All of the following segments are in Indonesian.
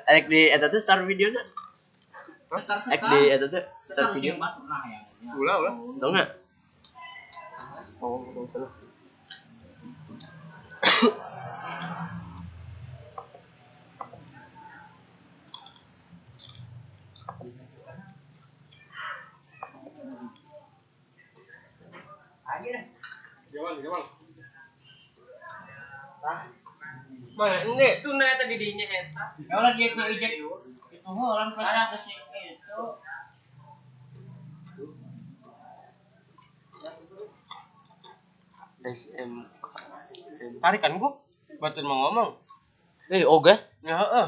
Ek di eta teh start video nya. Ek di eta teh start video. Ulah. Tahu enggak? Oh, salah. Jamal. Mana ini tuh na tadi dinya eta. Ya ulah dia na ijek itu orang proses itu. SM. Tarikan gua. Batur mau ngomong. Oga. Ya heeh.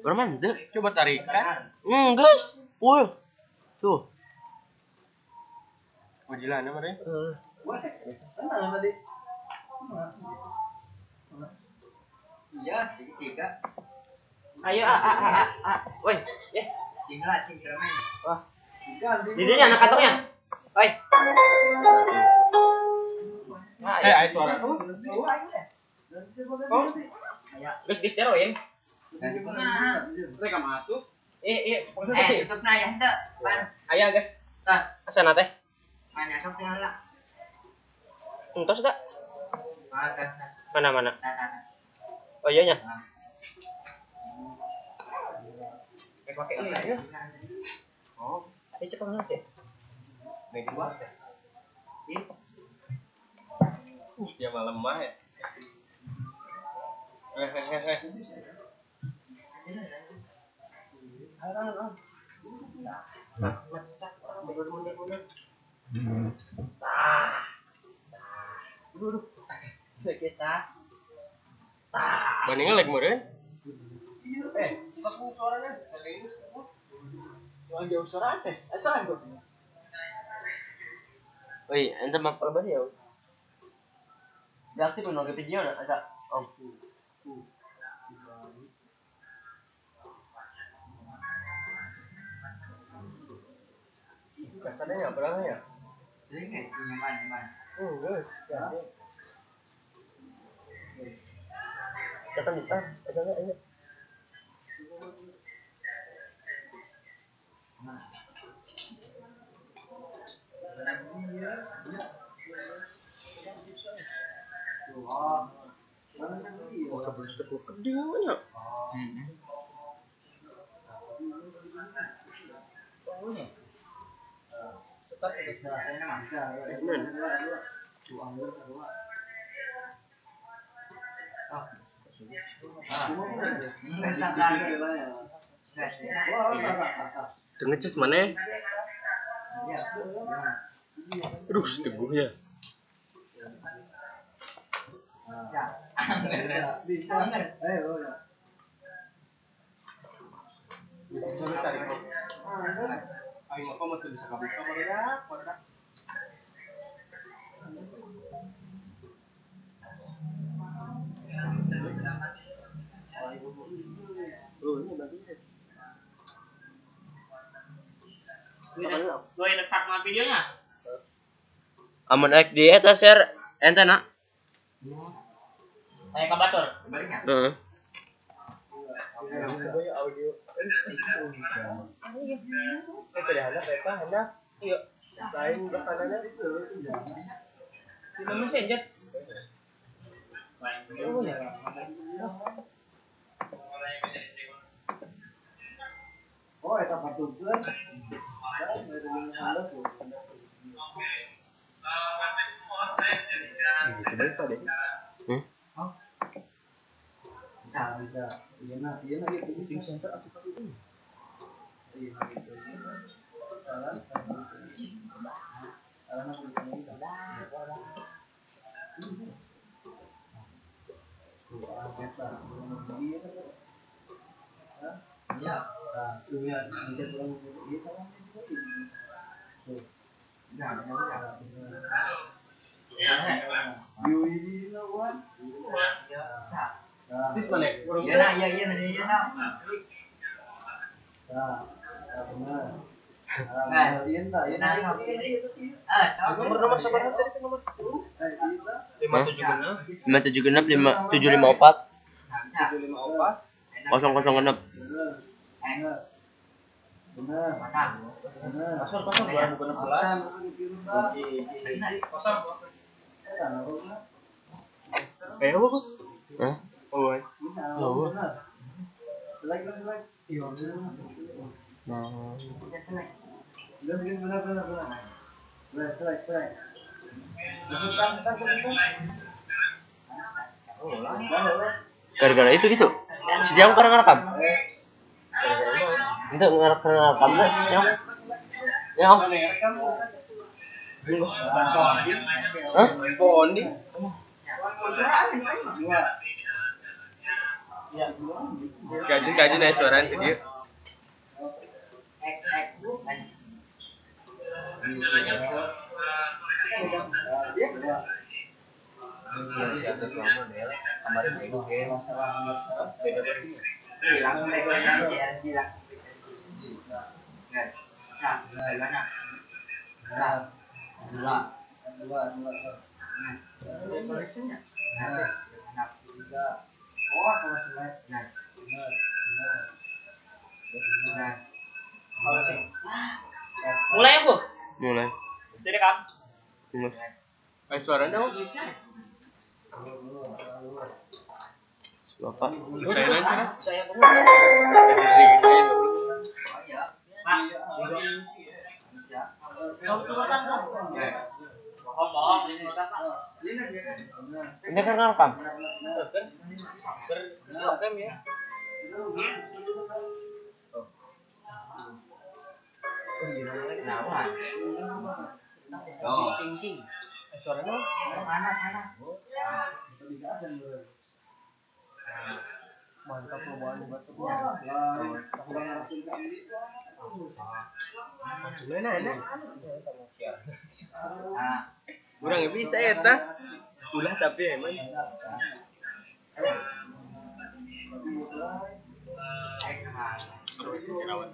Berman teu? Coba tarikan. Geus. Full. Tuh. Wajilan mah deh. Tadi. Iya, tiga. Ayo woi, ya. Cingkra main. Wah. Di dinya anak kantongnya. Woi. Ayo suara. Geus disteroin. Mereka masuk. Tutup na ya henteu. Aya guys. Tas. Asana teh. Mana sok tinggal. Entos da. Tas. Mana? Tas. Oh iya nya. Pakai ini ya. Oh, Ini cepat mana sih? meja gua. Dia malam mah ya. Mecak orang bener-bener. Kita. Bandingnya like meureun. Baku suaranya. Soal jauh suara teh. Asal gua. Woi, ente mah apa ya? Dia aktif nongke video na ada. Om. Katanya berapa ya? Ini enggak nyaman. Guys. Kata bentar, ada enggak ini? Oh, kabel step gede banyak. Tetap itu rasanya mah. Tengeces mana? Aduh, teguh ya. Bisa. Ayo. Ayo mah kamu bisa kabuka barudak. Gue yang start sama videonya. Amun ek di eta share ente na. Kayak kabatur, baliknya. Heeh. Audio. Ada mereka hendak. Iya. Lain bakanannya itu. Di messenger. Oh, eta patukeun. Bisa. Iya nah itu coaching center atau apa itu? Iya gitu. Iya, dunia bisa pulang itu kan itu. Nah, Terus mana? Iya, sama. Nomor sabar tadi nomor. 576 574 006. Benar. Kosong 2016. Kosong. Kayak apa kok? Hah? Oh, Gara-gara itu gitu. Si Jang pernah ngerekam. Itu ngerekam enggak? Yang. Hah? Bondi. Gaji naik suaraan ke dia. Mulai ya, Bu? Mulai. Direkam. Mas. Naik suaraan dong. Bapak. Saya lancar. Saya Saya lulus. Bohong. Ini kan ngerekam. Rekam ya. Tingking. Suara dong. Mantap lo bahan batu. Enak. Kurang bisa ya ta? Ulah tapi emang. Seru itu jerawat.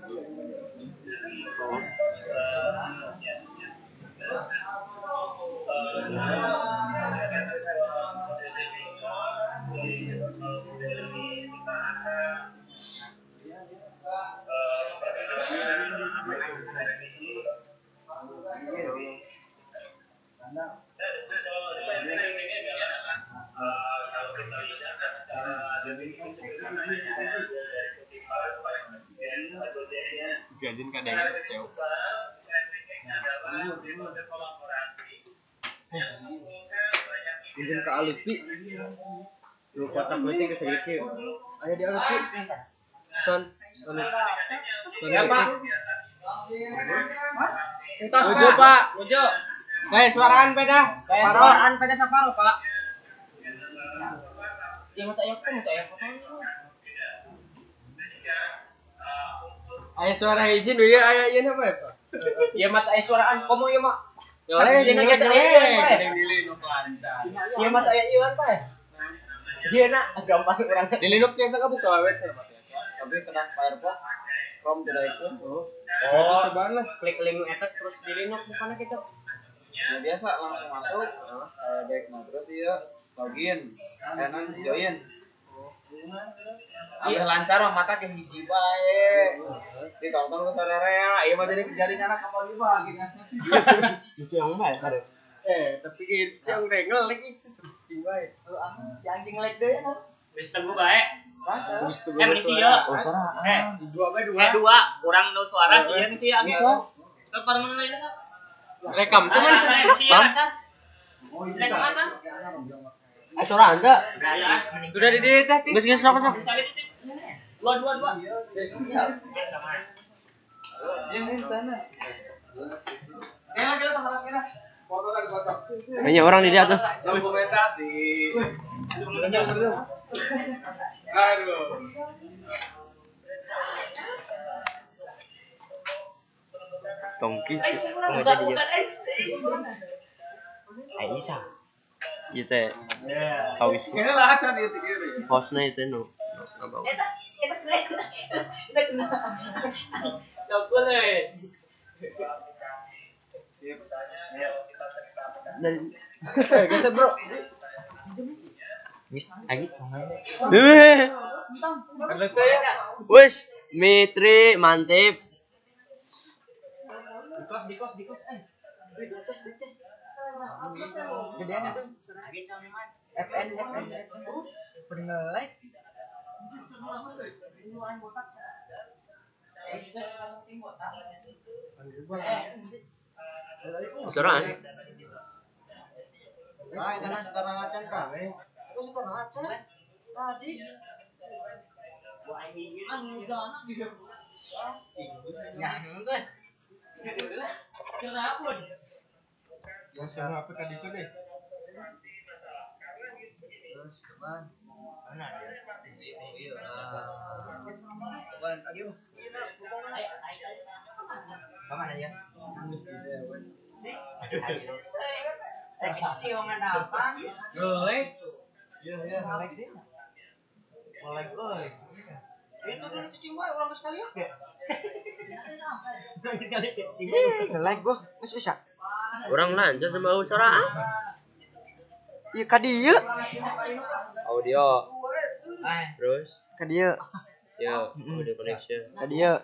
Gajin kadang jauh. Izin ke Alupi. Lu kotak meeting ke segede. Ayo di Alupi. Son. Ya, Pak. Ujo, Pak. Ujo. Kayak suaraan beda. Saparo, Pak. Yang tak yang Ayo suara izin ya, ayo ini apa ya, Pak? ya mata suaraan komo ya, Mak. Ya, ini kita ya mata ieuan, Pak. Dia nak gampang orang. di Linux biasa ka buka web biasa. Tapi kena Firefox, Chrome tidak ikut. Oh, cobaan lah. Klik link eta terus di Linux bukannya kita. Nah, biasa langsung masuk. Baik, nah terus iya login, kanan join. Iya lancar mah mata ke hiji bae. Ditonton ke saudara ya. Iya mah jadi jaringan kamu lagi bagi. Itu yang mana kare? Tapi kayak itu yang ngelek itu. Cing bae. Anjing lag deui kan. Wis tunggu bae. Mending sih ya. Oh, suara. Dua bae Dua, orang no suara sih ya sih agak. Kan pada mana lain kan? rekam cuman Sih ya kan. Rekam apa? Suara Anda. sudah di data Geus sok. Dua. Jangan sana. Kita tanggal merah. Foto lagi foto. Banyak orang di dia tuh. Dokumentasi. Aduh. Tongki. Bukan Aisyah. Iya teh. Kawis. Ini lah acan itu kiri. Hostnya itu nu. Apa? Dari geser bro Mis lagi. Wes, Mitri mantep. Dikos. Gedean itu. Lagi cami man. FN. Penilai. Soran. Nah, itu nang setara ngacan kah? Itu setara ngacan. Tadi. Guys. Kenapa? Langsung apa tadi itu deh? Terus teman. Mana dia? Di sini. Iya. Wan, ayo. Kemana ya? Si. Kecil apa? Ngelek. Iya, ngelek dia. Ngelek euy. Itu dulu itu cuma orang sekali ya. Ngelek gua, geus bisa. Orang lancar sama usaha. Ieu ka dieu. Audio. Terus Ka dieu. ya audio connection. Ka dieu.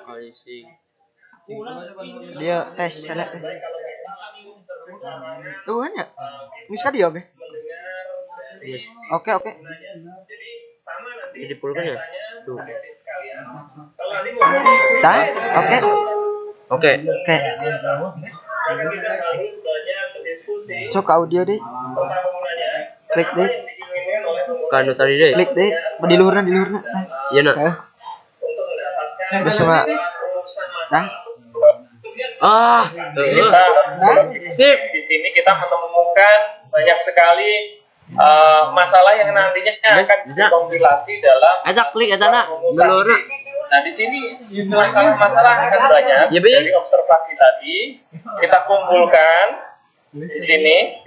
Koneksi. Dia tes selek. Tuh kan ya? Geus ka dieu oke. Yes. Oke. Jadi pulpen ya? Tuh. Dah, oke. Oke. Oke. Cok audio deh. Klik deh. Kan tadi deh. Klik deh. Di luhurna. Nah. Iya nak. Geus mah. Dah. Ah, Sip, di sini kita menemukan banyak sekali masalah yang nantinya akan Bisa. dikompilasi dalam Ada klik ada nak. rumusan Melurus. ini. Nah, di sini masalah-masalah akan banyak Ya, Bi. dari observasi tadi kita kumpulkan di sini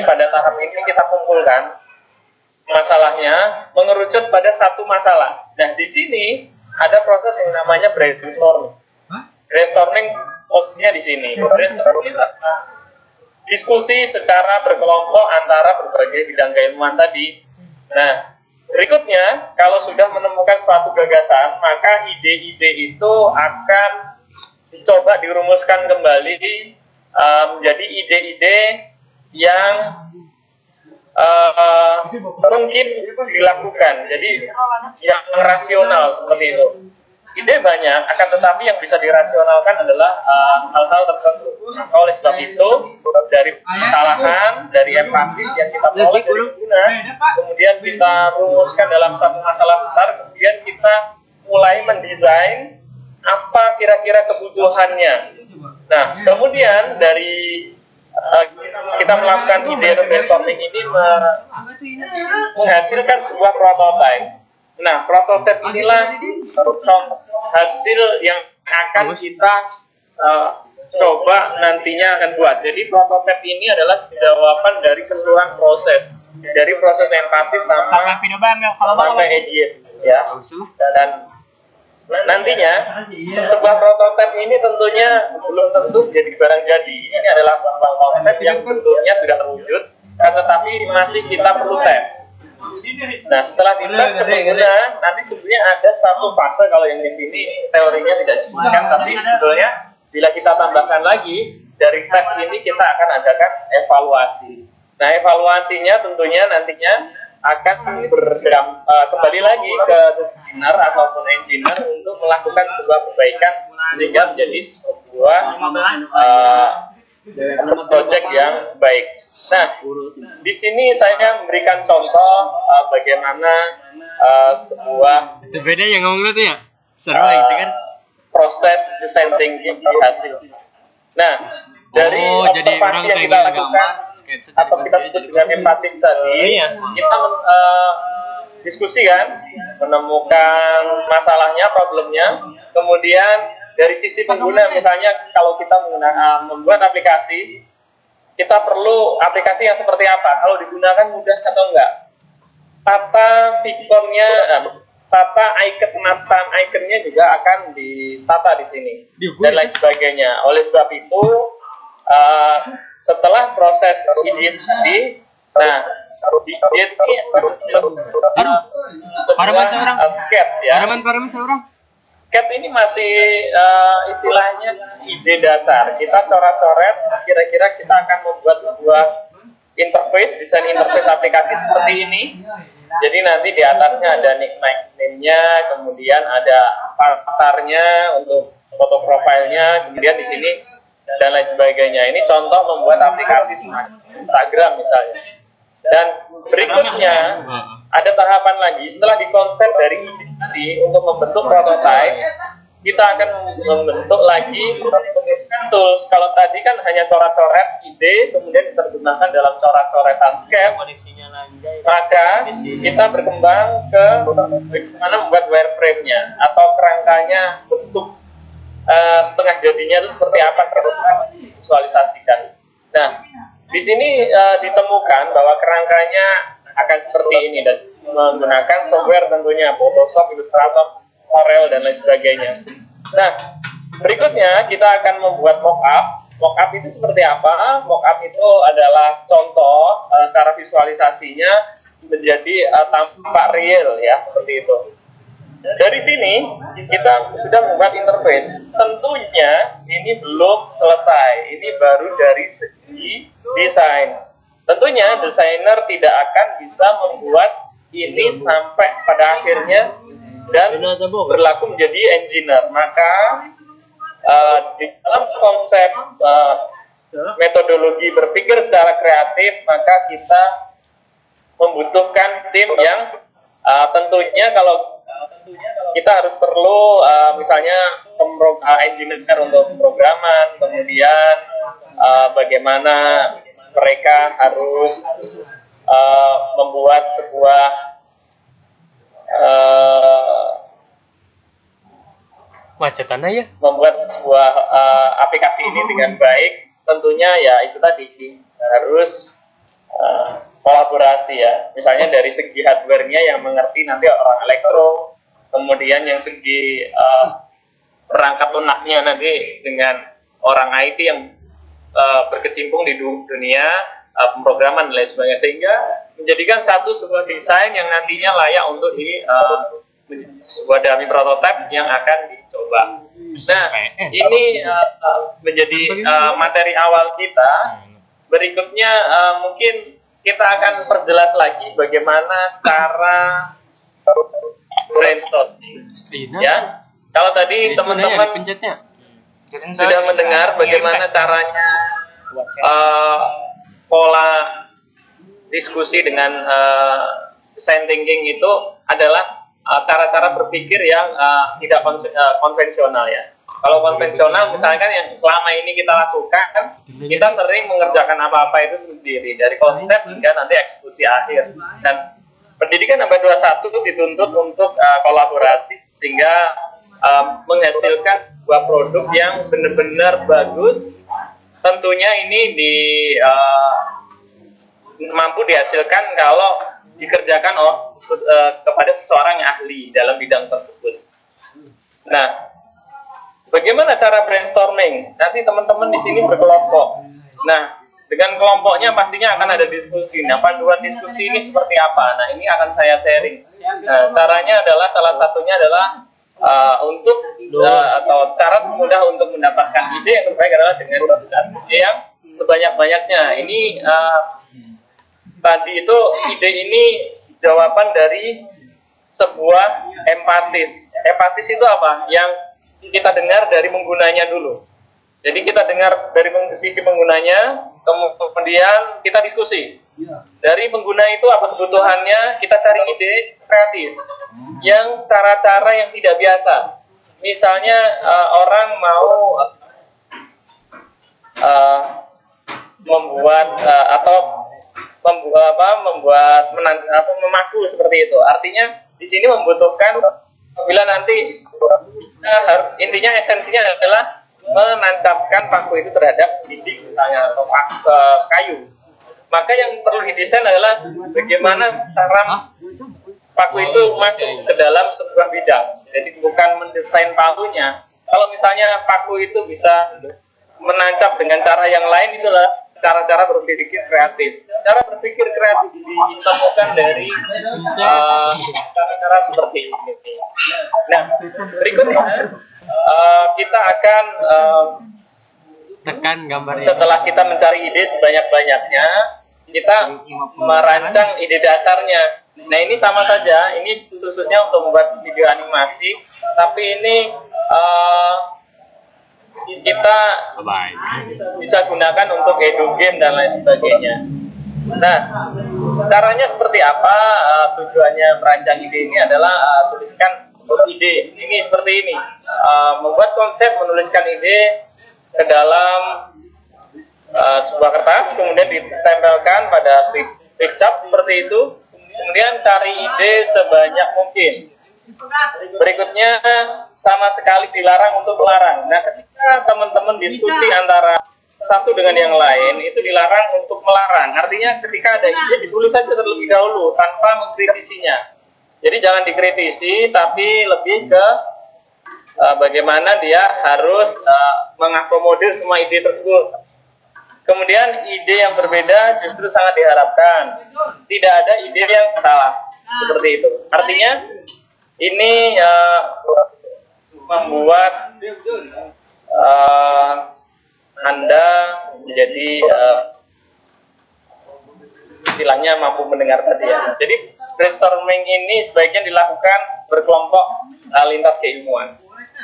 pada tahap ini kita kumpulkan masalahnya mengerucut pada satu masalah. Nah, di sini ada proses yang namanya brainstorming. Brainstorming posisinya di sini. Brainstorming diskusi secara berkelompok antara berbagai bidang keilmuan tadi. Nah, berikutnya, kalau sudah menemukan suatu gagasan, maka ide-ide itu akan dicoba dirumuskan kembali menjadi ide-ide yang mungkin dilakukan. Jadi, yang rasional seperti itu. Ide banyak, akan tetapi yang bisa dirasionalkan adalah hal-hal tertentu. Maka oleh sebab itu, dari kesalahan, dari empatis yang kita peroleh dari guna, kemudian kita rumuskan dalam satu masalah besar, kemudian kita mulai mendesain apa kira-kira kebutuhannya. Nah, kemudian dari kita melakukan ide atau brainstorming ini menghasilkan sebuah prototipe. Nah, prototipe inilah contoh hasil yang akan kita coba nantinya akan buat. Jadi prototipe ini adalah jawaban dari keseluruhan proses, dari proses empatis sampai edit, ya. Dan nantinya sebuah prototipe ini tentunya belum tentu jadi barang jadi. Ini adalah sebuah konsep yang bentuknya sudah terwujud, tetapi masih kita perlu tes. Nah, setelah dites ke pengguna, nanti sebetulnya ada satu fase, kalau yang di sini teorinya tidak disebutkan, tapi sebetulnya bila kita tambahkan lagi dari tes ini kita akan adakan evaluasi. Nah, evaluasinya tentunya nantinya akan kembali lagi ke designer ataupun engineer untuk melakukan sebuah perbaikan sehingga menjadi sebuah project yang baik. Nah, di sini saya memberikan contoh bagaimana sebuah Beda yang ngomong itu ya. Seru gitu kan. proses design thinking dihasil. Nah, dari observasi yang kita lakukan atau kita sebut dengan empatis tadi, kita diskusi kan, menemukan masalahnya, problemnya, kemudian dari sisi pengguna, misalnya kalau kita membuat aplikasi, kita perlu aplikasi yang seperti apa, kalau digunakan mudah atau enggak, tata fiturnya, tata penataan ikonnya juga akan ditata di sini dan lain sebagainya. Oleh sebab itu, setelah proses edit tadi, nah dia ini sebuah skate ya. Skate ini masih istilahnya ide dasar. Kita coret-coret, kira-kira kita akan membuat sebuah desain interface aplikasi seperti ini. Jadi nanti di atasnya ada nickname-nya, kemudian ada avatarnya untuk foto profilnya, kemudian di sini dan lain sebagainya. Ini contoh membuat aplikasi Instagram misalnya. Dan berikutnya ada tahapan lagi. Setelah dikonsep dari ide untuk membentuk prototype, kita akan membentuk lagi tools. Kalau tadi kan hanya coret-coret ide, kemudian diterjemahkan dalam coret-coretan sketch. Maka kita berkembang ke bagaimana membuat wireframe-nya atau kerangkanya, bentuk setengah jadinya itu seperti apa kita visualisasikan. Nah, di sini ditemukan bahwa kerangkanya akan seperti ini dan menggunakan software tentunya Photoshop, Illustrator, Corel dan lain sebagainya. Nah, berikutnya kita akan membuat mockup. Mockup itu seperti apa? Mockup itu adalah contoh secara visualisasinya menjadi tampak real ya, seperti itu. Dari sini kita sudah membuat interface. Tentunya ini belum selesai. Ini baru dari segi desain. Tentunya desainer tidak akan bisa membuat ini sampai pada akhirnya dan berlaku menjadi engineer. Maka di dalam konsep metodologi berpikir secara kreatif, maka kita membutuhkan tim yang tentunya kalau kita harus perlu misalnya engineer untuk pemrograman, kemudian bagaimana mereka harus membuat sebuah membuat sebuah aplikasi ini dengan baik. Tentunya ya itu tadi harus kolaborasi ya. Misalnya dari segi hardware-nya yang mengerti nanti orang elektro, kemudian yang segi perangkat lunaknya nanti dengan orang IT yang berkecimpung di dunia pemrograman dan lain sebagainya, sehingga menjadikan sebuah desain yang nantinya layak untuk sebuah dummy prototype yang akan dicoba. Nah, ini menjadi materi awal kita. Berikutnya mungkin kita akan perjelas lagi bagaimana cara brainstorming. Ya, kalau tadi teman-teman sudah mendengar bagaimana caranya pola diskusi dengan design thinking itu adalah cara-cara berpikir yang tidak konvensional ya. Kalau konvensional misalkan yang selama ini kita lakukan, kita sering mengerjakan apa-apa itu sendiri dari konsep hingga nanti eksekusi akhir. Dan pendidikan abad 21 dituntut untuk kolaborasi sehingga menghasilkan sebuah produk yang benar-benar bagus. Tentunya ini mampu dihasilkan kalau dikerjakan kepada seseorang yang ahli dalam bidang tersebut. Nah, bagaimana cara brainstorming? Nanti teman-teman di sini berkelompok. Nah, dengan kelompoknya pastinya akan ada diskusi. Nah, panduan diskusi ini seperti apa? Nah, ini akan saya sharing. Nah, caranya adalah salah satunya adalah atau cara mudah untuk mendapatkan ide yang terbaik adalah dengan ide yang sebanyak-banyaknya. Ini tadi itu ide ini jawaban dari sebuah empatis. Empatis itu apa? Yang kita dengar dari penggunanya dulu. Jadi kita dengar dari sisi penggunanya, kemudian kita diskusi. Dari pengguna itu apa kebutuhannya, kita cari ide kreatif. Yang cara-cara yang tidak biasa. Misalnya orang mau membuat memaku seperti itu. Artinya di sini membutuhkan bila nanti intinya esensinya adalah menancapkan paku itu terhadap dinding misalnya atau kayu. Maka yang perlu didesain adalah bagaimana cara paku itu masuk ke dalam sebuah bidang. Jadi bukan mendesain pakunya. Kalau misalnya paku itu bisa menancap dengan cara yang lain, itulah cara-cara berpikir kreatif. Cara berpikir kreatif ditemukan dari cara-cara seperti ini. Nah, berikutnya kita akan Tekan gambarnya. setelah kita mencari ide sebanyak-banyaknya, kita merancang ide dasarnya. Nah, ini sama saja, ini khususnya untuk membuat video animasi, tapi ini kita bisa gunakan untuk edu game dan lain sebagainya. Nah, caranya seperti apa? Tujuannya merancang ide ini adalah tuliskan ide. Ini seperti ini. Membuat konsep, menuliskan ide ke dalam sebuah kertas, kemudian ditempelkan pada flip chart seperti itu. Kemudian cari ide sebanyak mungkin. Berikutnya sama sekali dilarang untuk melarang. Nah, ketika teman-teman diskusi antara satu dengan yang lain, itu dilarang untuk melarang. Artinya ketika ada ide ditulis saja terlebih dahulu tanpa mengkritisinya. Jadi jangan dikritisi, tapi lebih ke bagaimana dia harus mengakomodir semua ide tersebut. Kemudian ide yang berbeda justru sangat diharapkan. Tidak ada ide yang salah. Seperti itu. Artinya ini membuat Anda menjadi istilahnya mampu mendengar tadi ya. Jadi brainstorming ini sebaiknya dilakukan berkelompok lintas keilmuan.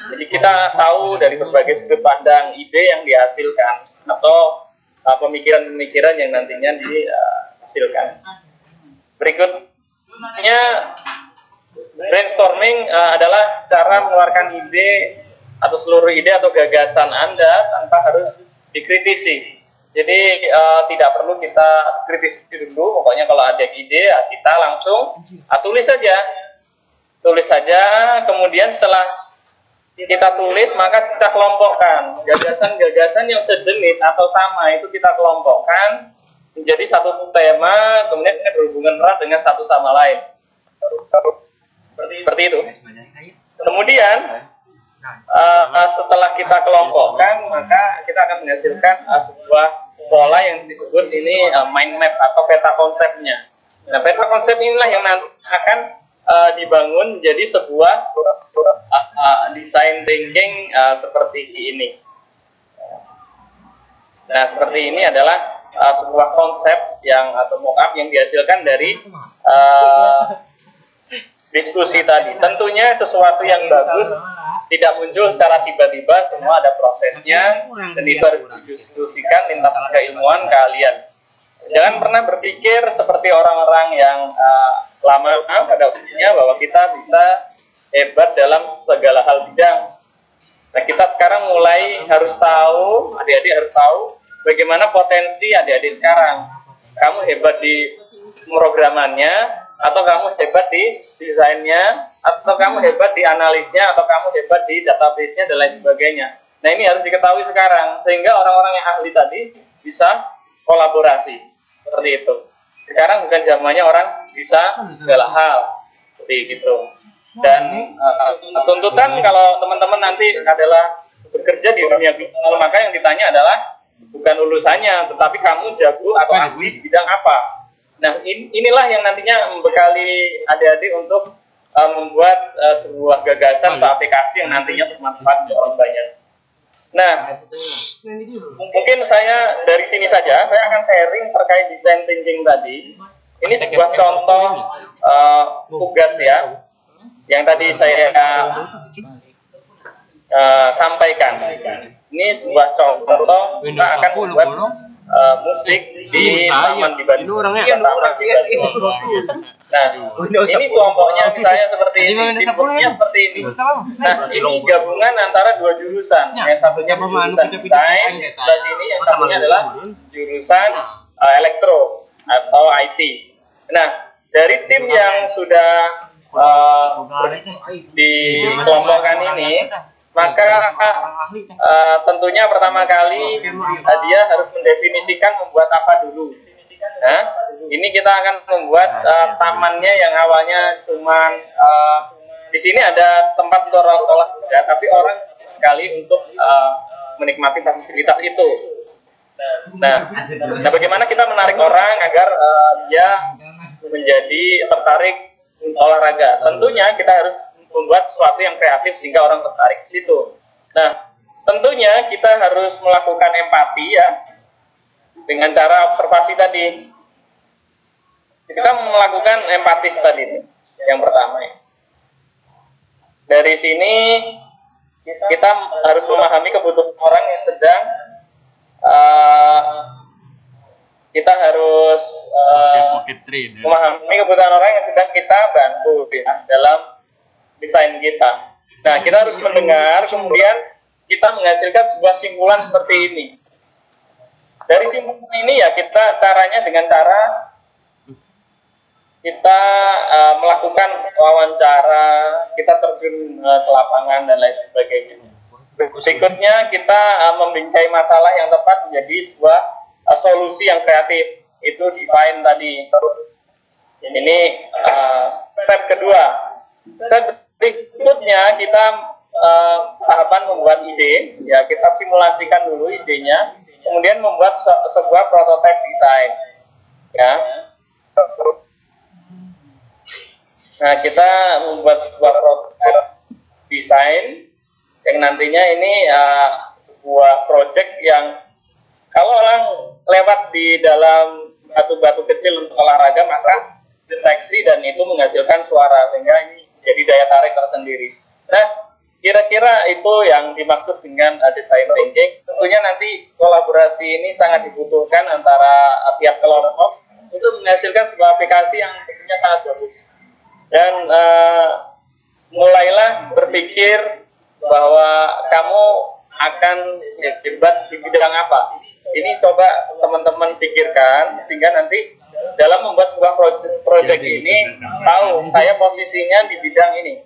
Jadi kita tahu dari berbagai sudut pandang ide yang dihasilkan atau pemikiran-pemikiran yang nantinya dihasilkan. Berikutnya, brainstorming adalah cara mengeluarkan ide atau seluruh ide atau gagasan Anda tanpa harus dikritisi. Jadi tidak perlu kita kritisi dulu, pokoknya kalau ada ide kita langsung tulis saja, kemudian setelah kita tulis maka kita kelompokkan gagasan-gagasan yang sejenis atau sama itu kita kelompokkan menjadi satu tema, kemudian berhubungan erat dengan satu sama lain. Seperti itu. Kemudian setelah kita kelompokkan maka kita akan menghasilkan sebuah pola yang disebut ini mind map atau peta konsepnya. Nah, peta konsep inilah yang nanti akan dibangun menjadi sebuah design thinking seperti ini. Nah, seperti ini adalah sebuah konsep yang atau mock-up yang dihasilkan dari diskusi tadi. Tentunya sesuatu yang bagus tidak muncul secara tiba-tiba, semua ada prosesnya dan itu harus didiskusikan lintas keilmuan kalian. Jangan pernah berpikir seperti orang-orang yang lama pada umumnya bahwa kita bisa hebat dalam segala hal bidang. Nah, kita sekarang mulai harus tahu, adik-adik harus tahu bagaimana potensi adik-adik sekarang. Kamu hebat di pemrogramannya, atau kamu hebat di desainnya, atau kamu hebat di analisnya, atau kamu hebat di database-nya dan lain sebagainya. Nah, ini harus diketahui sekarang sehingga orang-orang yang ahli tadi bisa kolaborasi seperti itu. Sekarang bukan zamannya orang bisa segala hal seperti itu. Dan tuntutan kalau teman-teman nanti adalah bekerja di dunia global, maka yang ditanya adalah bukan lulusannya, tetapi kamu jago atau ahli di bidang apa. Nah, inilah yang nantinya membekali adik-adik untuk membuat sebuah gagasan atau aplikasi yang nantinya bermanfaat untuk orang banyak. Nah, mungkin saya dari sini saja, saya akan sharing terkait design thinking tadi. Ini sebuah contoh tugas ya, yang tadi saya sampaikan. Ini sebuah contoh, kita akan membuat musik di taman di Bandung. Nah, ini kelompoknya misalnya seperti ini, timnya seperti ini. Nah, ini gabungan antara dua jurusan. Yang satunya jurusan desain, sebelah sini yang satunya adalah jurusan elektro atau IT. Nah, dari tim yang sudah dikelompokkan ini, maka tentunya pertama kali dia harus mendefinisikan membuat apa dulu. Nah, ini kita akan membuat tamannya yang awalnya cuman di sini ada tempat untuk olahraga, tapi orang sekali untuk menikmati fasilitas itu. Nah, bagaimana kita menarik orang agar dia menjadi tertarik olahraga? Tentunya kita harus membuat sesuatu yang kreatif sehingga orang tertarik ke situ. Nah, tentunya kita harus melakukan empati ya dengan cara observasi tadi. Kita melakukan empatis tadi yang pertama ya. Dari sini kita harus memahami kebutuhan orang yang sedang kita harus memahami kebutuhan orang yang sedang kita bantu ya, dalam desain kita. Nah, kita harus mendengar, kemudian kita menghasilkan sebuah simpulan seperti ini. Dari simpulan ini ya kita caranya dengan cara kita melakukan wawancara, kita terjun ke lapangan dan lain sebagainya. Berikutnya kita membingkai masalah yang tepat menjadi sebuah solusi yang kreatif. Itu define tadi. Ini step kedua. Step berikutnya kita tahapan membuat ide. Ya, kita simulasikan dulu idenya, kemudian membuat sebuah prototipe desain. Ya. Nah, kita membuat sebuah prototipe desain yang nantinya ini sebuah project yang kalau orang lewat di dalam batu-batu kecil untuk olahraga maka deteksi dan itu menghasilkan suara sehingga ini jadi daya tarik tersendiri. Nah, kira-kira itu yang dimaksud dengan design thinking. Tentunya nanti kolaborasi ini sangat dibutuhkan antara tiap kelompok untuk menghasilkan sebuah aplikasi yang tentunya sangat bagus. Dan mulailah berpikir bahwa kamu akan hebat di bidang apa. Ini coba teman-teman pikirkan sehingga nanti dalam membuat sebuah project ini tahu saya posisinya di bidang ini.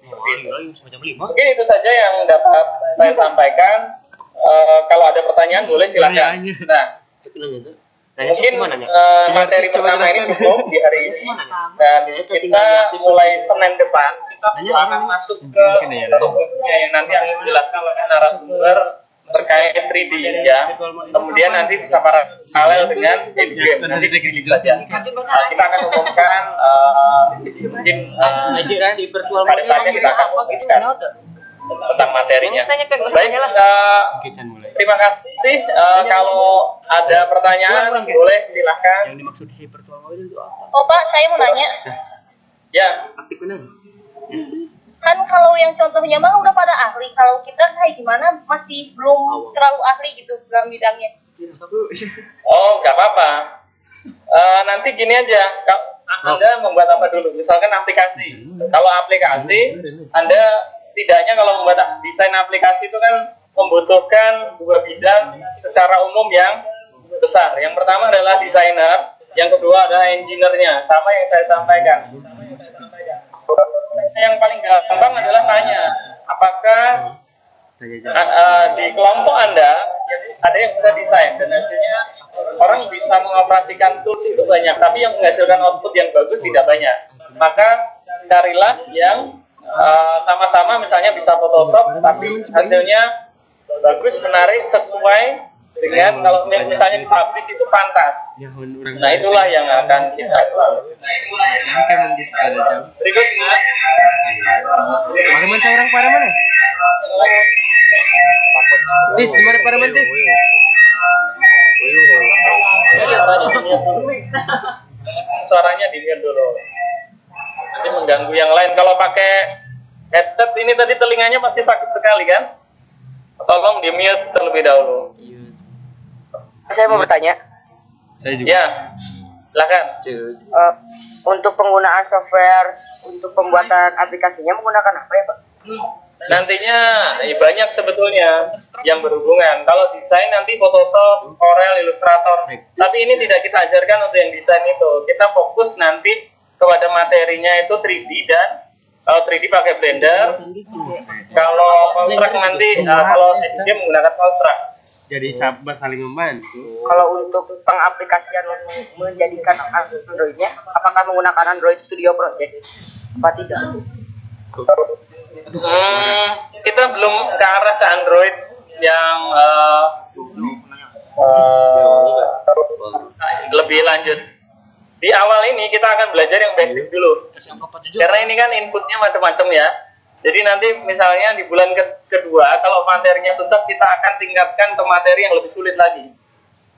Mungkin itu saja yang dapat saya sampaikan. Kalau ada pertanyaan boleh silakan. Nah, mungkin materi pertama ini cukup di hari ini dan kita mulai Senin depan kita akan masuk ke topiknya yang nanti akan dijelaskan oleh narasumber terkait 3D ya. Kemudian nanti bisa paralel dengan game. Nanti begini saja. Kita akan umumkan mungkin pada saatnya kita akan umumkan tentang materinya. Baik, terima kasih. Kalau ada pertanyaan boleh silahkan. Oh Pak, saya mau nanya. Ya. Kan kalau yang contohnya mah udah pada ahli. Kalau kita kayak gimana masih belum terlalu ahli gitu dalam bidangnya. Oh, nggak apa-apa. Nanti gini aja. Anda membuat apa dulu? Misalkan aplikasi. Kalau aplikasi, Anda setidaknya kalau membuat desain aplikasi itu kan membutuhkan dua bidang secara umum yang besar. Yang pertama adalah desainer, yang kedua adalah engineer-nya. Sama yang saya sampaikan. Yang paling gampang adalah tanya, apakah di kelompok Anda ada yang bisa desain dan hasilnya orang bisa mengoperasikan tools itu banyak, tapi yang menghasilkan output yang bagus tidak banyak. Maka carilah yang sama-sama misalnya bisa Photoshop, tapi hasilnya bagus, menarik, sesuai dengan kalau misalnya dipublish itu pantas. Nah, itulah yang akan kita lakukan. Berikutnya, Tis, gimana Paraman Tis? Suaranya di-mute dulu. Nanti mengganggu yang lain. Kalau pakai headset ini tadi telinganya pasti sakit sekali kan? Tolong di-mute terlebih dahulu. Saya mau bertanya. Saya juga. Ya, silakan. Untuk penggunaan software untuk pembuatan aplikasinya menggunakan apa ya Pak? Nantinya banyak sebetulnya yang berhubungan. Kalau desain nanti Photoshop, Corel, Illustrator. Tapi ini tidak kita ajarkan untuk yang desain itu. Kita fokus nanti kepada materinya itu 3D dan kalau 3D pakai Blender. Kalau Construct nanti kalau dia menggunakan Construct. Jadi sabar saling membantu. Kalau untuk pengaplikasian menjadikan Android-nya, apakah menggunakan Android Studio Project? Apa tidak? Kita belum ke arah ke Android yang lebih lanjut. Di awal ini kita akan belajar yang basic dulu. Karena ini kan inputnya macam-macam ya. Jadi nanti misalnya di bulan kedua kalau materinya tuntas kita akan tingkatkan ke materi yang lebih sulit lagi.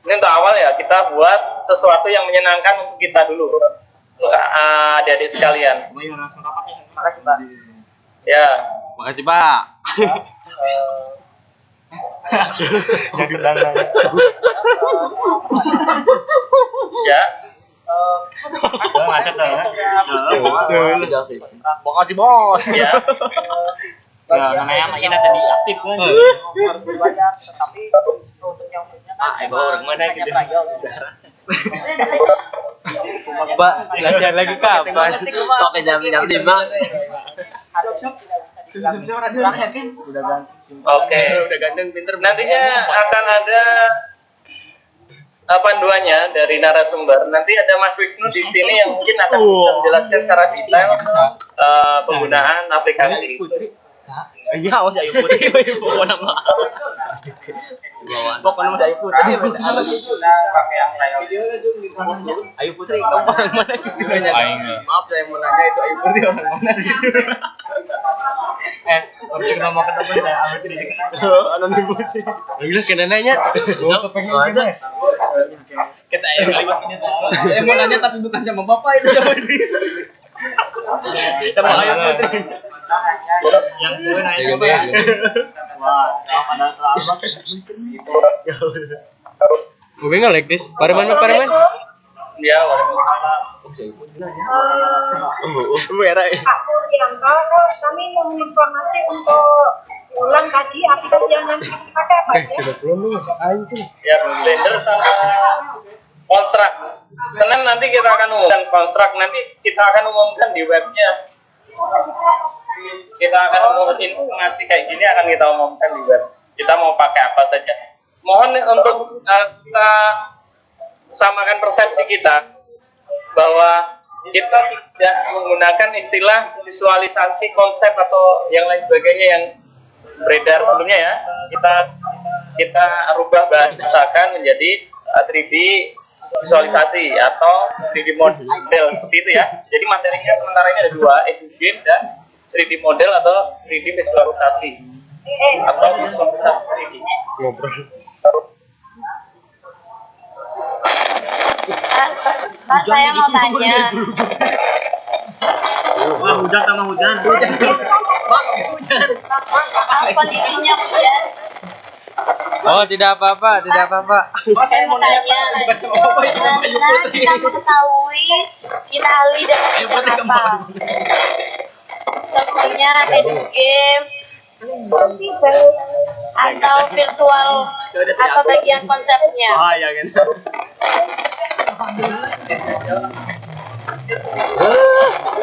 Ini untuk awal ya kita buat sesuatu yang menyenangkan untuk kita dulu. Adik-adik sekalian. Makasih Pak. Ya. Makasih Pak. Ya. Macet ya. Makasih bos. Ya. namanya makanya tadi aktif kan. Harus berbayar, tetapi untuk yang Orang mana gitu. Pak, latihan lagi kapan? Pakai jam 5. Oke. Udah ganteng, pinter. Nantinya akan ada panduannya dari narasumber. Nanti ada Mas Wisnu di sini yang mungkin akan bisa menjelaskan secara detail penggunaan aplikasi. Iya, Mas Ayu Putri. Pokoknya Mas Ayu Putri. pakai yang lain. Ayu Putri, kamu orang mana gitu? Maaf saya mau nanya itu Ayu Putri orang mana gitu. Orang cuma mau ketemu saya, aku tidak dikenal. Anonimus sih. Gila kena nanya. Kita lewat ini tuh. Saya mau nanya tapi bukan sama Bapak itu sama ini. Sama Ayu Putri. Yang cewek nanya siapa ya? Wah, pada selamat. Mungkin nggak like this. Pareman. Ya, waalaikumsalam. Merah. Pak Puryanto, kami mau informasi untuk ulang tadi aplikasi yang nanti dipakai apa ya? Sudah belum lu. Anjing. Ya, Blender sama Construct. Senin nanti kita akan umumkan Construct. Nanti kita akan umumkan di webnya. Kita akan umumkan informasi kayak gini akan kita umumkan di web. Kita mau pakai apa saja. Mohon untuk kita samakan persepsi kita bahwa kita tidak menggunakan istilah visualisasi konsep atau yang lain sebagainya yang beredar sebelumnya ya. Kita rubah bahasakan menjadi 3D visualisasi atau 3D model seperti itu ya. Jadi materinya sementara ini ada dua, EduGame dan 3D model atau 3D visualisasi atau visualisasi 3D. Pak, saya mau tanya. Wah, hujan sama hujan. Apa kondisinya hujan? Oh, tidak apa-apa. Saya mau tanya. Bagaimana kita mengetahui kita ahli dalam apa? Contohnya EduGame atau virtual atau bagian konsepnya. Ah, ya kan.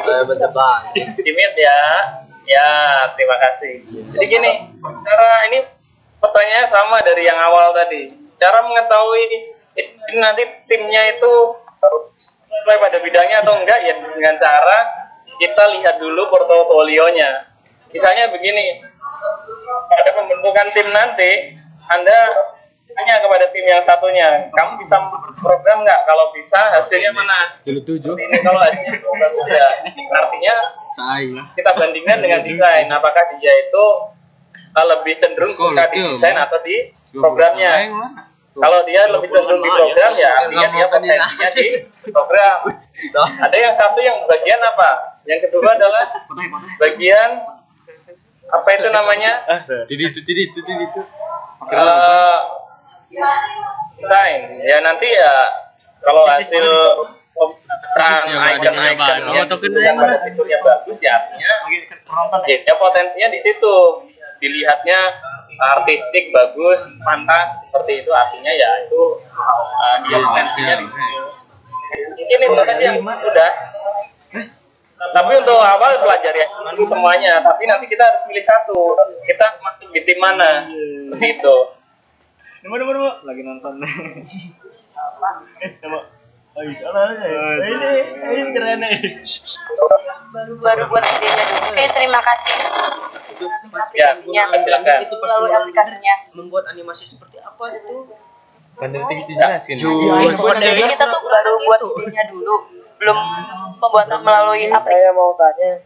Saya berdebat. Dimit ya. Ya, terima kasih. Jadi gini, cara ini pertanyaannya sama dari yang awal tadi. Cara mengetahui ini nanti timnya itu sesuai pada bidangnya atau enggak ya dengan cara kita lihat dulu portofolionya. Misalnya begini, pada pembentukan tim nanti Anda tanya kepada tim yang satunya, kamu bisa program nggak? Kalau bisa, hasilnya mana? Ini kalau hasilnya bagus ya, artinya kita bandingkan dengan desain. Apakah dia itu lebih cenderung suka di desain atau di programnya? Kalau dia lebih cenderung di program, ya artinya dia potensinya di program. Ada yang satu yang bagian apa? Yang kedua adalah bagian apa itu namanya? Desain. Ya nanti ya kalau hasil icon-iconnya pada fiturnya bagus ya artinya ya potensinya di situ. Dilihatnya artistik bagus, pantas seperti itu artinya ya itu dia potensinya di situ. Mungkin itu tadi yang mudah. Tapi untuk awal pelajari dulu semuanya, tapi nanti kita harus pilih satu. Kita masuk di tim mana? Seperti itu. Nemu. Lagi nonton. Coba. Ayo salah. Ini keren nih. Baru buat idenya dulu. Oke, terima kasih. Ya, silakan. Melalui aplikasinya. Membuat animasi seperti apa itu? Jadi kita tuh baru buat idenya dulu, belum pembuatan melalui aplikasi. Saya mau tanya,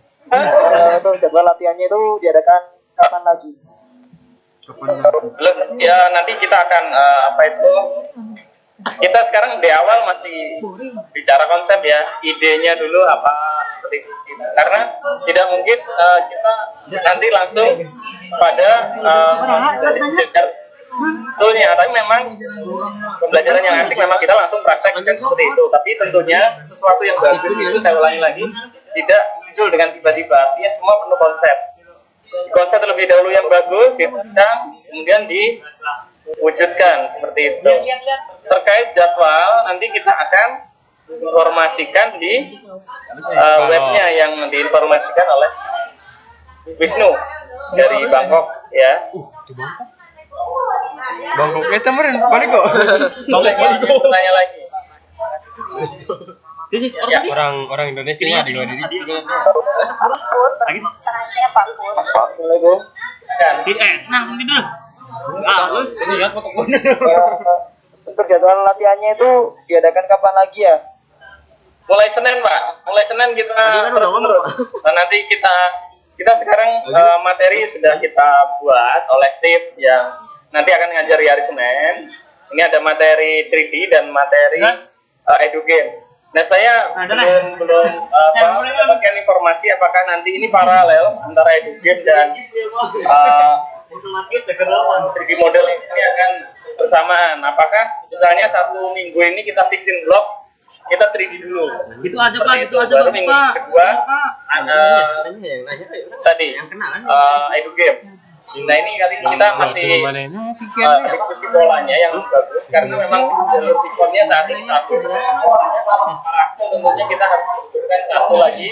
untuk jadwal latihannya itu diadakan kapan lagi? Ya nanti kita akan kita sekarang di awal masih bicara konsep ya, idenya dulu apa seperti itu. Karena tidak mungkin kita nanti langsung pada toolnya, tapi memang pembelajaran yang asik memang kita langsung praktekkan seperti itu. Tapi tentunya sesuatu yang bagus itu, saya ulangi lagi, tidak muncul dengan tiba-tiba. Artinya semua perlu konsep. Konsep terlebih dahulu yang bagus dirancang, kemudian diwujudkan seperti itu. Terkait jadwal, nanti kita akan informasikan di webnya yang diinformasikan oleh Wisnu dari Bangkok ya. Bangkoknya cemeren, balik kok. Tanya lagi. Ya. Orang Indonesia nya di luar diri juga. Tanya Pak Pur. Assalamualaikum. Untuk jadwal latihannya itu diadakan kapan lagi ya? Mulai Senin Pak, mulai Senin kita terus. Nah, nanti kita sekarang materi sudah kita buat oleh tim yang nanti akan ngajar di hari Senin. Ini ada materi 3D dan materi edugame. Nah saya belum mendapatkan informasi apakah nanti ini paralel antara edugame dan 3D model ini akan bersamaan. Apakah misalnya 1 minggu ini kita sistem blok, kita 3D dulu. Gitu aja Pak, gitu aja Baru minggu kedua tadi edugame. Nah ini kali ini kita masih diskusi polanya yang bagus karena memang jalur pikonnya saat ini satu. Kalau karakter tentunya kita harus butuhkan satu lagi.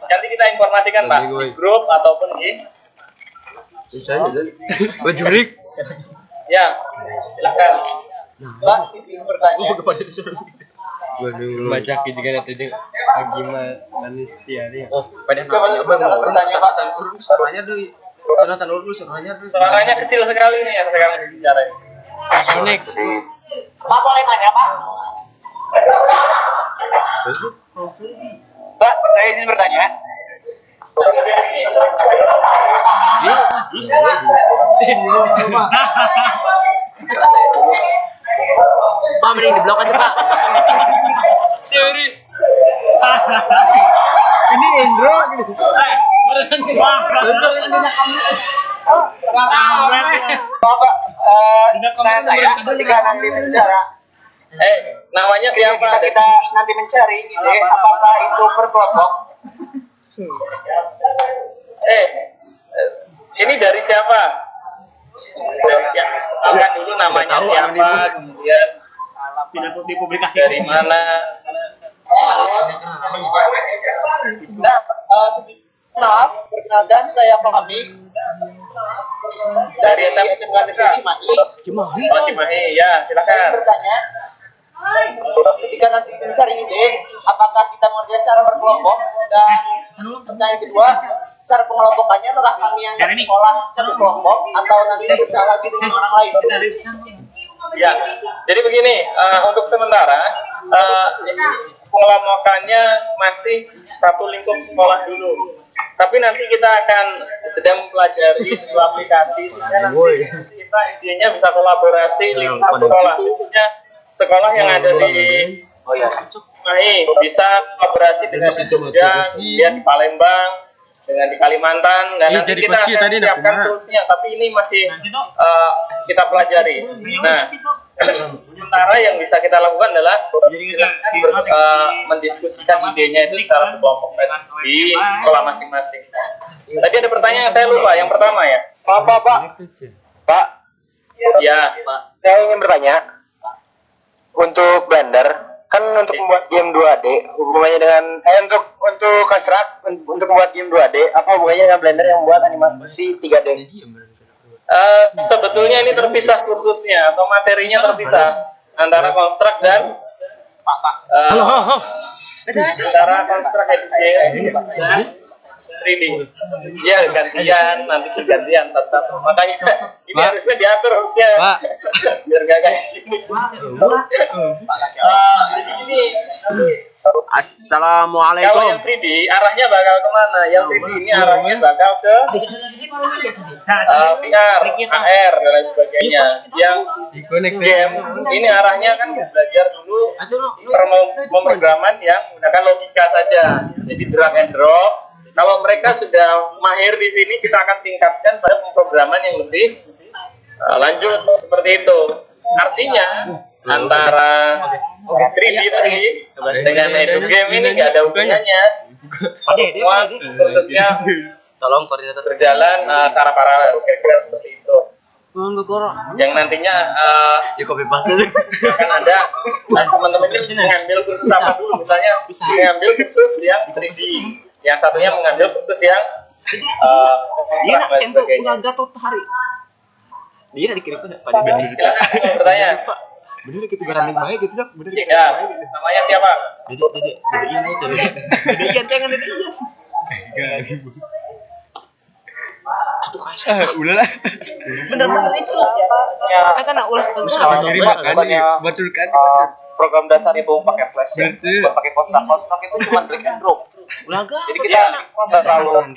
Nanti kita informasikan Pak di grup ataupun di Bajurik. ya silakan. Pak izin bertanya. Baca juga nanti gimana manis tiari. Siapa yang bisa bertanya Pak? Suaranya kecil sekali nih yang sekarang bicara. Sonik. Pak boleh tanya Pak? Pak, saya izin bertanya. Pak, mending di blok aja Pak. Sorry. Ini Indro gitu. Bapak, nah saya ketika nanti bicara. Namanya siapa? Kita nanti mencari ide apakah itu per kelompok. Ini dari siapa? Dari siapa? Akan dulu namanya siapa, kemudian Tidak dipublikasi dari mana. Nah, maaf, perkenalkan saya Fahmi Dari SMK Negeri Cimahi. Oh, Cimahi, ya Saya silakan. bertanya, ketika nanti mencari ide, apakah kita mengerjakan secara berkelompok? Dan pertanyaan kedua, cara pengelompokannya apakah kami yang Cara ini. sekolah satu kelompok atau nanti berbicara lagi dengan orang lain? Ya, jadi begini, untuk sementara pengelompokannya masih satu lingkup sekolah dulu. Tapi nanti kita akan sedang mempelajari sebuah aplikasi sehingga nanti kita idenya bisa kolaborasi lintas sekolah. Misalnya sekolah yang ada di Cimahi bisa kolaborasi dengan di Jogja, kemudian di Palembang, dengan di Kalimantan, dan nanti kita akan siapkan toolsnya. Tapi ini masih kita pelajari. Nah, sementara yang bisa kita lakukan adalah silakan mendiskusikan idenya itu secara berkelompok di sekolah masing-masing. Tadi ada pertanyaan yang saya lupa. Yang pertama ya. Pak. Ya. Saya ingin bertanya, untuk Blender, kan untuk membuat game 2D, hubungannya dengan untuk construct, untuk membuat game 2D, apa hubungannya dengan Blender yang membuat animasi 3D? Sebetulnya ini terpisah kursusnya atau materinya terpisah antara construct dan antara construct edit game 3D. Iya, gantian, nanti gantian satu-satu. Makanya ini harusnya diatur harusnya. Biar gak kayak gini. Jadi gini. Assalamualaikum. Kalau yang 3D arahnya bakal kemana? Yang 3D ini arahnya bakal ke VR, AR dan lain sebagainya. Yang game ini arahnya kan belajar dulu pemrograman yang menggunakan logika saja. Jadi drag and drop. Kalau mereka sudah mahir di sini, kita akan tingkatkan pada pemrograman yang lebih lanjut seperti itu. Artinya antara 3D tadi dengan edu game ini nggak ada hubungannya. Semua khususnya Tolong koordinator berjalan secara paralel, kira-kira seperti itu. Yang nantinya di copy paste akan ada teman-teman ini mengambil kursus apa dulu, misalnya mengambil kursus yang 3D, yang satunya mengambil kursus yang iya dan sebagainya. udah gatot hari. Dia dikirim pada Silakan bertanya. bener kita berani baik gitu sok bener Ya, namanya siapa? Dede Ian jangan Dede Ian udahlah Bener-bener itu Ya, kata nak ulah betul kan? program dasar itu pakai flash ya. Buat pakai kotak itu cuma drag and drop. ulaga Jadi kita nggak terlalu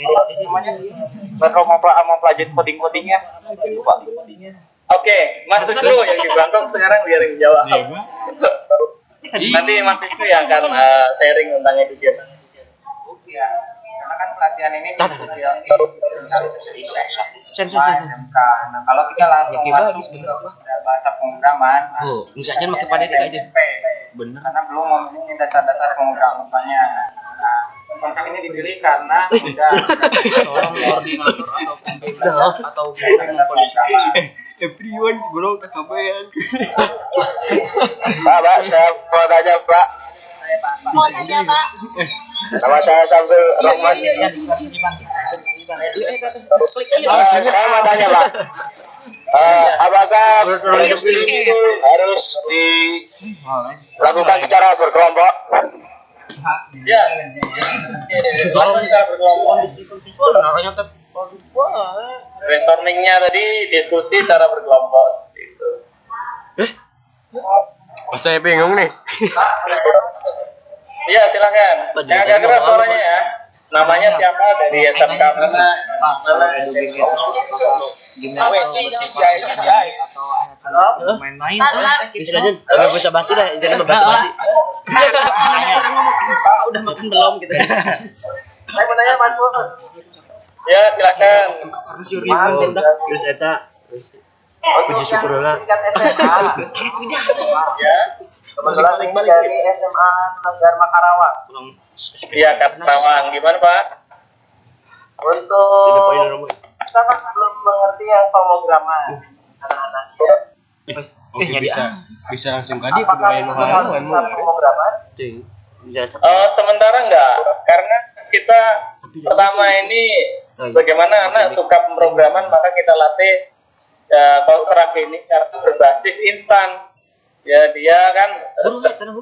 mempelajari coding-codingnya. Oke, Mas Wisnu yang di Bangkok sekarang biar yang jawab. Nanti Mas Wisnu yang akan sharing tentang edu game. Ya, karena kan pelatihan ini Nah, kalau kita langsung bahasa pemrograman, bisa aja pakai pada aja bener karena belum memiliki dasar-dasar pemrogramannya. Nah, konsep ini dipilih karena sudah seorang koordinator atau pembina atau guru mempelajari everyone guru kekabayan. Pak, saya mau tanya Pak. mau tanya Pak. Nama saya Samsul Rahman. Saya mau tanya Pak. Apakah streaming itu harus dilakukan secara berkelompok? Ya. Kalau kita berkelompok, namanya teh brainstormingnya tadi diskusi secara berkelompok seperti itu. saya bingung nih. Iya, silakan. Yang agak keras suaranya ya. Namanya siapa dari SMK mana? main-main bisa aja nggak bisa basi dah intinya bahasa basi udah makan belum gitu. Saya mau tanya Mas Pur. Ya, silakan. Terus eta puji syukur lah. Ya. kebetulan ini dari SMA Dharma Karawang. Iya, Karawang. Gimana, Pak? Untuk kita kan belum mengerti yang pemrograman anak-anak. Bisa langsung tadi pegawai halaman pemrograman? Sementara enggak, karena kita pertama ini bagaimana anak suka pemrograman, maka kita latih Kostrad ini cara berbasis instan. Ya dia kan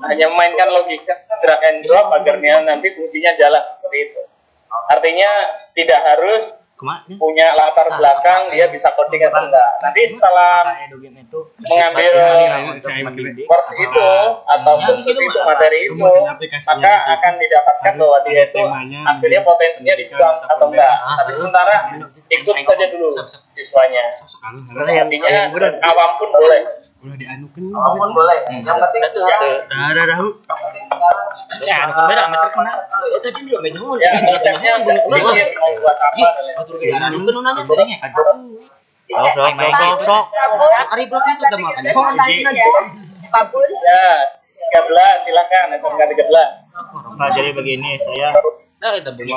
hanya memainkan logika drag and drop agar nanti fungsinya jalan seperti itu. Artinya tidak harus punya latar belakang dia bisa coding atau enggak. Nanti setelah mengambil course itu atau kursus itu materi itu, maka akan didapatkan bahwa dia itu akhirnya potensinya di situ atau enggak. Tapi sementara ikut saja dulu siswanya. Artinya awam pun boleh. Apapun boleh. Yang penting ya konsepnya mikir mau buat apa dan lain sebagainya. Ya, 13 silakan SMK 13. Nah, jadi begini saya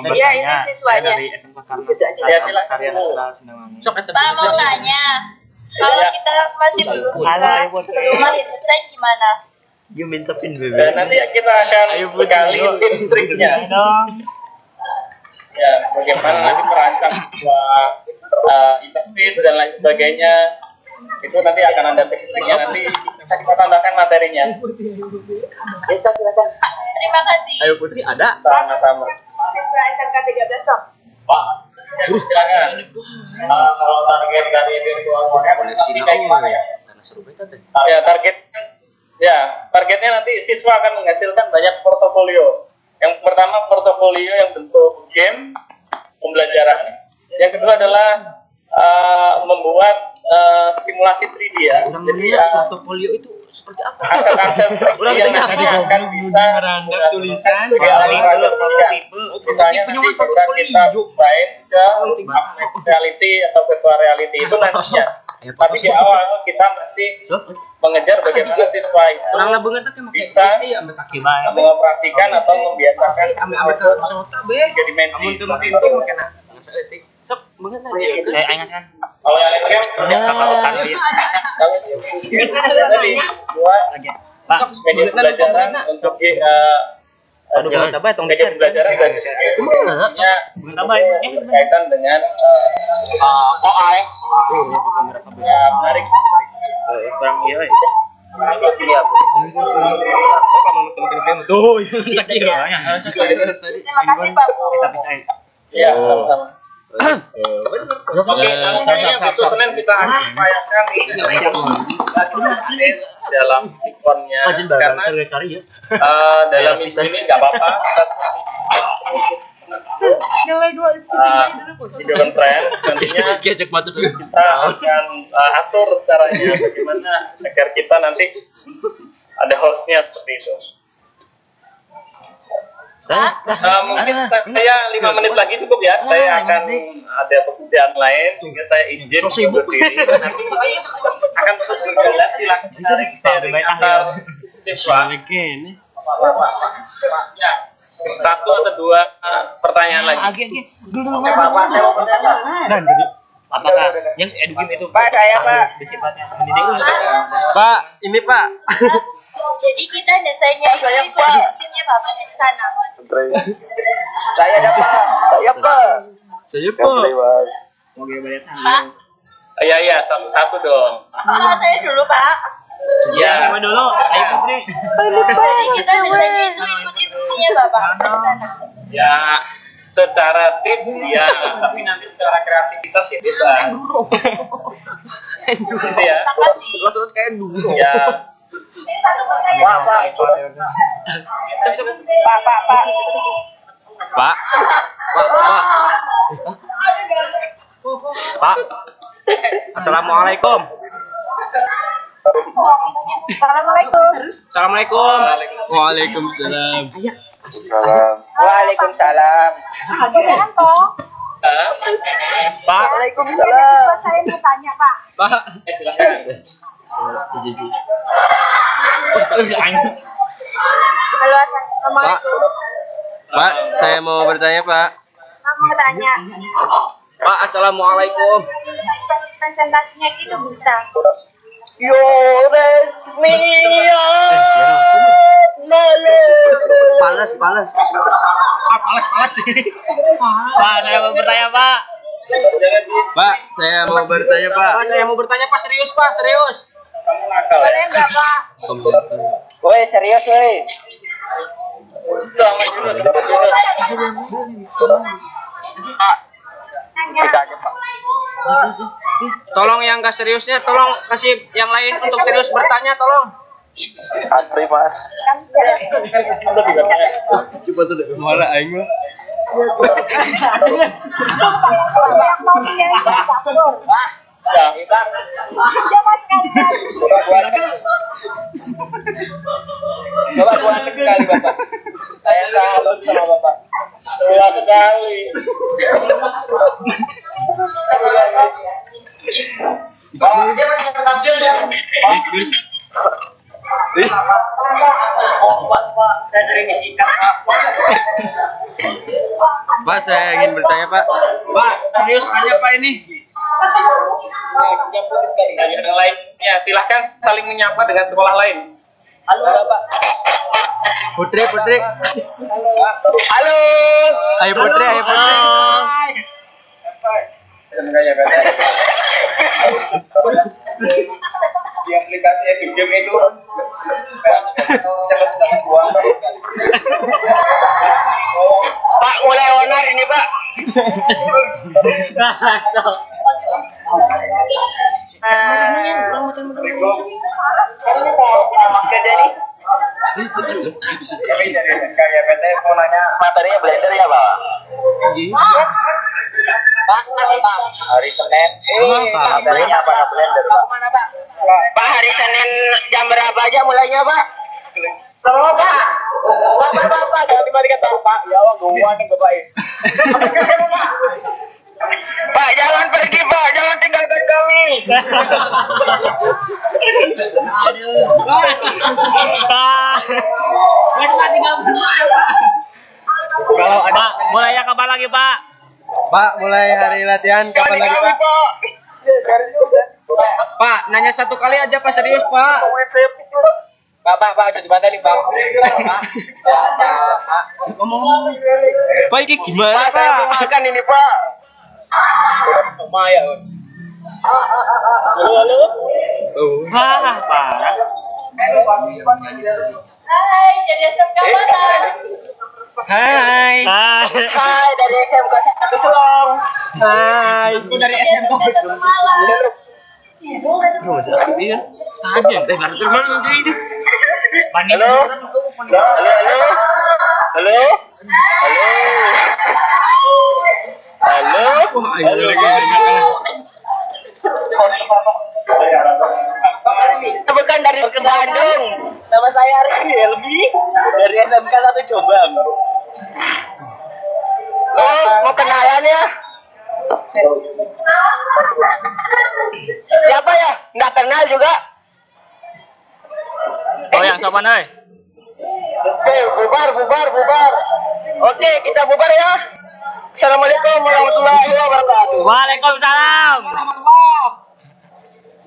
Iya, ini siswanya. dari SMK Ya silakan. Karya Nasional Sindangwangi. Pak mau tanya, kalau kita masih belum bisa belum mahir desain gimana? You minta pin Dan nanti kita akan bekali tips triknya. Ya, bagaimana nanti merancang sebuah interface dan lain sebagainya. Itu nanti akan ada tips triknya, nanti saya coba tambahkan materinya. Ya, Sob, silakan. Terima kasih. Ayo Putri ada Sama-sama. Siswa SMK 13, Sob. Pak, silakan. Kalau target dari virtual koneksi ini kayak gimana ya? Ya targetnya nanti siswa akan menghasilkan banyak portofolio. Yang pertama portofolio yang bentuk game pembelajaran. Yang kedua adalah membuat simulasi 3D ya. Jadi portofolio itu seperti apa? aset-aset 3D yang nanti akan bisa tulisan misalnya nanti bisa kita cobain ke augmented reality atau virtual reality itu nantinya. Tapi di awal kita masih mengejar bagaimana siswa itu bisa mengoperasikan atau membiasakan tiga dimensi seperti itu. Kalau yang lain tadi buat media pembelajaran untuk media pembelajaran basis ilmunya berkaitan dengan OI. Ya, menarik. kurang iya. Tuh, sakit banyak. Terima kasih Pak. Kita bisa. Ya, sama-sama. Oke, nantinya besok Senin kita akan upayakan dalam ikonnya karena dalam minggu ini nggak apa-apa video conference nantinya kita akan atur caranya bagaimana agar kita nanti ada hostnya seperti itu. Mungkin saya 5 menit lagi cukup ya. Saya akan ada pekerjaan lain, sehingga saya izin undur diri. Nanti akan terus berjelas silakan sharing antar siswa. Ya, 1 atau 2 pertanyaan lagi. Apakah yang si Edugim itu Pak, saya Pak. bersifatnya mendidik? Pak, ini Pak. Jadi kita desainnya itu ikut-ikutnya Bapak dari sana. Saya dapat. Saya Pak. Pak, Ya, satu-satu dong. saya dulu Pak. Ya. dulu, saya Putri. Jadi kita desainnya itu ikut-ikutnya Bapak dari sana. Ya, secara tips ya, tapi nanti secara kreativitas ya bebas. Gitu ya. Terus kayak dulu. Ya. Pak. Assalamualaikum. Assalamualaikum. Waalaikumsalam. Waalaikumsalam. Pak. Waalaikumsalam. Saya mau tanya Pak. Pak. Halo, assalamualaikum. Pak, saya mau bertanya Pak. Saya mau tanya. Pak, assalamualaikum. Presentasinya itu bisa. Panas. Palas sih. Pak, saya mau bertanya, Pak. Pak, saya mau bertanya Pak. Serius Pak, serius. Kamu nakal ya? Boleh nggak Pak? Woi, serius woi. Udah, maju dulu. Kita aja Pak. Tolong yang gak seriusnya, tolong kasih yang lain untuk serius bertanya, tolong. Antri Mas. Coba tuh deh, malah aing mah. Yang mau pilih dapur. Ya, Jangan kan. Bapak gua sekali Bapak. Saya salut sama Bapak. luas sekali. Dia masih tampil ya. Saya sering disikat. Pak, saya ingin bertanya Pak. Pak, serius aja Pak ini. Yang putih sekali. Yang lainnya silahkan saling menyapa dengan sekolah lain. Halo Bapak. Putri. Halo. Ayo Putri. Di aplikasi Edugame itu Pak, mulai onar ini Pak. Materinya blender ya, Pak? Pak, hari Senin. Materinya apa blender, Pak? Kemana, Pak? Pak, hari Senin jam berapa aja mulainya, Pak? Sama, Pak. Pak, jangan dibalikan tahu, Pak. Ya Allah, gua nih, Bapak. Pak, jangan pergi, Pak. Jangan tinggalkan kami. Kalau ada mulainya kapan lagi, Pak? Pak, mulai hari latihan kapan lagi, Pak? Pak, nanya satu kali aja Pak, serius Pak. Pak, jadi bantai nih, Pak. Ngomong. Pak, ini gimana, Pak, saya mau Pak? makan ini, Pak. Sama ya. Halo. Wah, Pak. Hai, jadi SMK mana? Hai. Hai, dari SMK 1 Selong. Hai. Aku dari SMK 1 Malang. Halo. Halo. Bukan dari ke Bandung. Nama saya Ari Helmi dari SMK 1 Jombang. Oh, mau kenalan ya? Siapa ya? Nggak kenal juga. Oh, yang sopan, oi. Oke, bubar. Oke, kita bubar ya. Assalamualaikum warahmatullahi wabarakatuh. Waalaikumsalam.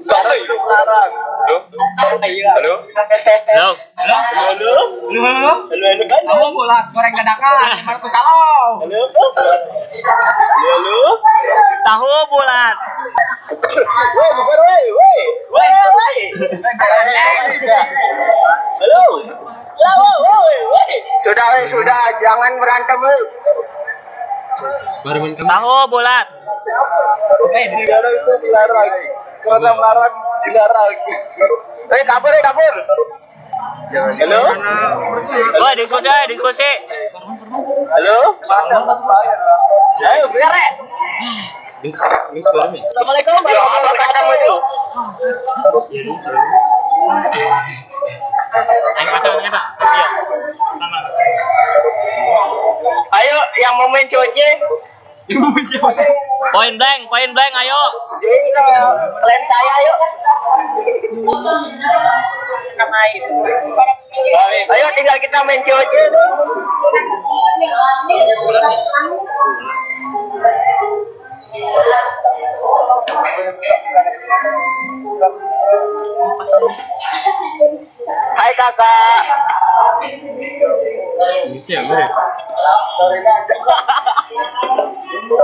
Baru itu melarang. Halo? Tes. Halo? Kamu bulat goreng dadakan, Waalaikumsalam. Halo? Tahu bulat. Woi, bubar, woi. Halo? Woi. Sudah, jangan berantem, woi. Tahu bulat. Dilarang itu melarang. Karena melarang dilarang. Kabur. Halo? Woi, diskusi. Halo? Ayo, biar ya. Assalamualaikum warahmatullahi wabarakatuh. Ayo, yang mau main COC. Point blank, ayo. Ini ke klan saya, ayo. Ayo, tinggal kita main COC. Hai kakak. Bisa ya, gue.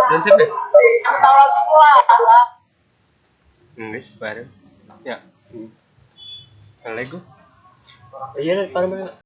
Dan siapa? Ketawa gua. Enggak, bareng. Ya. Assalamualaikum. Iya, parah.